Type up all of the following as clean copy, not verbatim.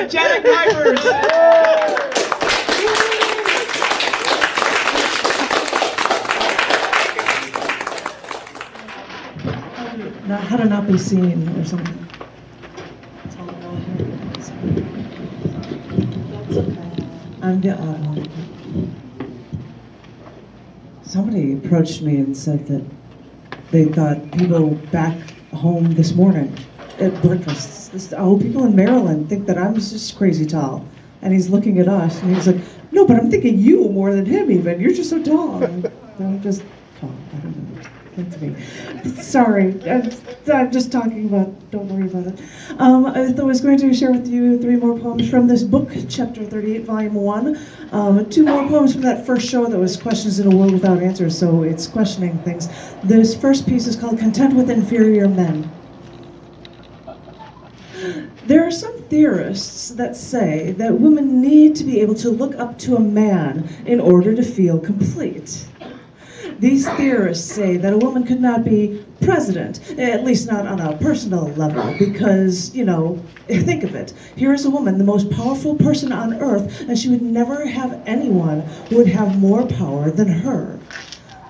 Janet Kuypers. How to not be seen or something. That's all I know here. That's okay. I'm the odd. Somebody approached me and said that they thought people back home this morning at breakfast, people in Maryland think that I'm just crazy tall. And he's looking at us and he's like, no, but I'm thinking you more than him even. You're just so tall. And I'm just tall. I don't know. That's me. Sorry, I'm just talking about, don't worry about it. I was going to share with you 3 more poems from this book, Chapter 38, Volume 1. 2 more poems from that first show that was Questions in a World Without Answers, so it's questioning things. This first piece is called Content with Inferior Men. There are some theorists that say that women need to be able to look up to a man in order to feel complete. These theorists say that a woman could not be president, at least not on a personal level, because, you know, think of it. Here is a woman, the most powerful person on earth, and she would never have anyone who would have more power than her.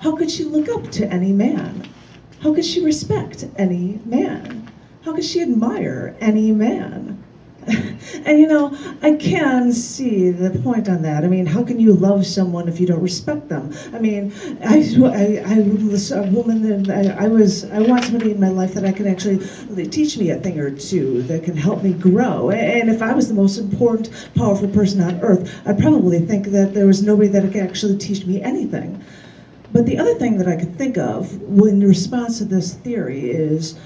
How could she look up to any man? How could she respect any man? How could she admire any man? And you know, I can see the point on that. I mean, how can you love someone if you don't respect them? I mean, I was a woman, and I want somebody in my life that I can actually teach me a thing or two, that can help me grow. And if I was the most important, powerful person on earth, I'd probably think that there was nobody that could actually teach me anything. But the other thing that I could think of in response to this theory is,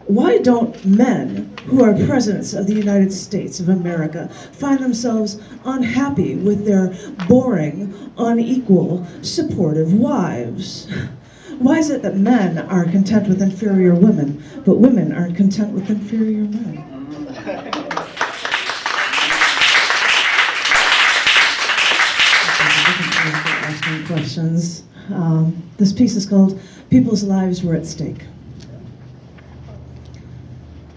why don't men who are presidents of the United States of America find themselves unhappy with their boring, unequal, supportive wives? Why is it that men are content with inferior women, but women aren't content with inferior men? Asking questions. This piece is called People's Lives Were at Stake.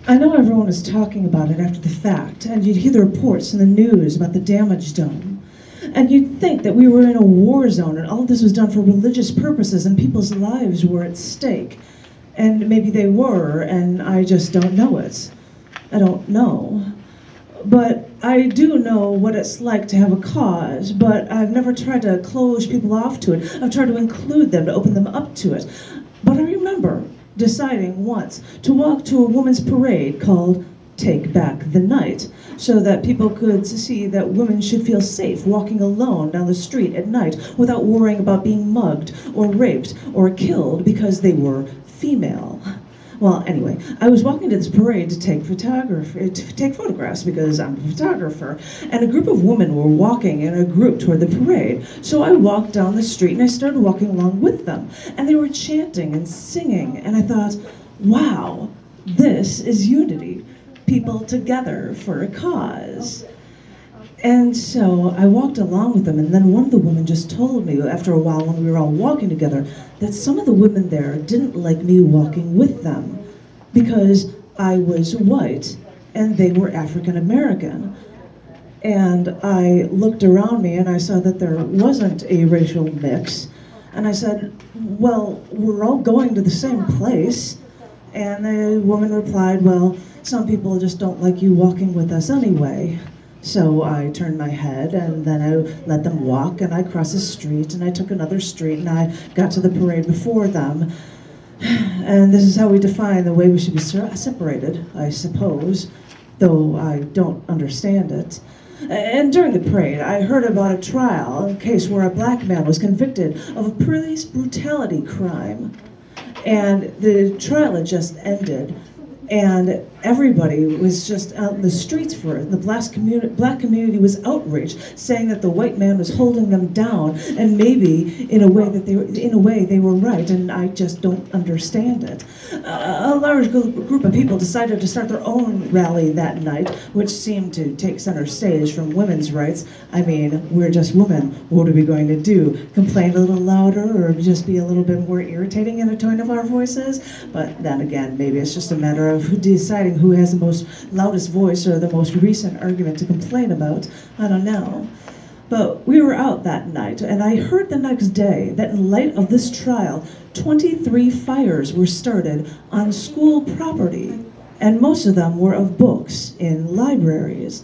I know everyone is talking about it after the fact, and you'd hear the reports in the news about the damage done. And you'd think that we were in a war zone and all of this was done for religious purposes and people's lives were at stake. And maybe they were, and I just don't know it. I don't know. But I do know what it's like to have a cause, but I've never tried to close people off to it. I've tried to include them, to open them up to it. But I remember deciding once to walk to a women's parade called Take Back the Night, so that people could see that women should feel safe walking alone down the street at night without worrying about being mugged or raped or killed because they were female. Well, anyway, I was walking to this parade to take photographs because I'm a photographer, and a group of women were walking in a group toward the parade. So I walked down the street and I started walking along with them, and they were chanting and singing, and I thought, wow, this is unity. People together for a cause. And so I walked along with them, and then one of the women just told me, after a while when we were all walking together, that some of the women there didn't like me walking with them because I was white and they were African American. And I looked around me and I saw that there wasn't a racial mix. And I said, well, we're all going to the same place. And the woman replied, well, some people just don't like you walking with us anyway. So I turned my head, and then I let them walk, and I crossed the street, and I took another street, and I got to the parade before them. And this is how we define the way we should be separated, I suppose, though I don't understand it. And during the parade, I heard about a trial, a case where a black man was convicted of a police brutality crime. And the trial had just ended, and everybody was just out in the streets for it. The black community was outraged, saying that the white man was holding them down, and maybe in a way they were right, and I just don't understand it. A large group of people decided to start their own rally that night, which seemed to take center stage from women's rights. I mean, we're just women. What are we going to do? Complain a little louder, or just be a little bit more irritating in the tone of our voices? But then again, maybe it's just a matter of of deciding who has the most loudest voice or the most recent argument to complain about. I don't know. But we were out that night, and I heard the next day that in light of this trial, 23 fires were started on school property, and most of them were of books in libraries.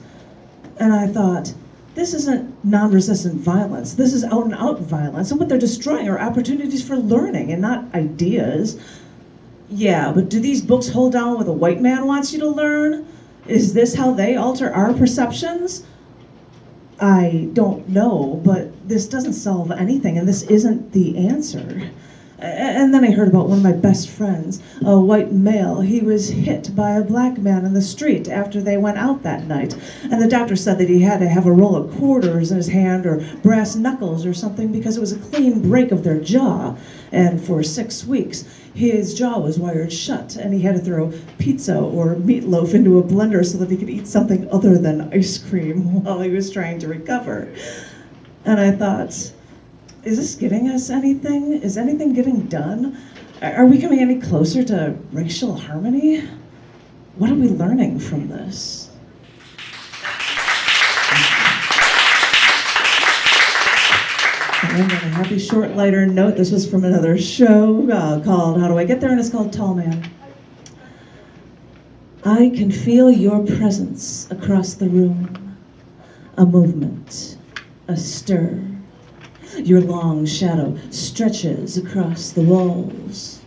And I thought, this isn't non-resistant violence. This is out-and-out violence, and what they're destroying are opportunities for learning and not ideas. Yeah, but do these books hold down what the white man wants you to learn? Is this how they alter our perceptions? I don't know, but this doesn't solve anything, and this isn't the answer. And then I heard about one of my best friends, a white male. He was hit by a black man in the street after they went out that night. And the doctor said that he had to have a roll of quarters in his hand or brass knuckles or something because it was a clean break of their jaw. And for 6 weeks, his jaw was wired shut, and he had to throw pizza or meatloaf into a blender so that he could eat something other than ice cream while he was trying to recover. And I thought, is this getting us anything? Is anything getting done? Are we coming any closer to racial harmony? What are we learning from this? And on a happy, short, lighter note, this was from another show called How Do I Get There? And it's called Tall Man. I can feel your presence across the room. A movement, a stir. Your long shadow stretches across the walls.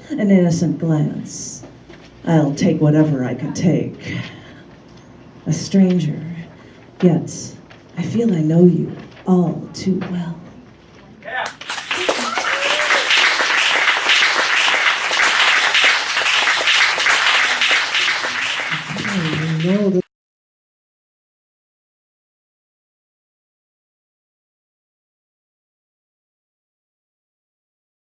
An innocent glance. I'll take whatever I can take. A stranger, yet I feel I know you all too well.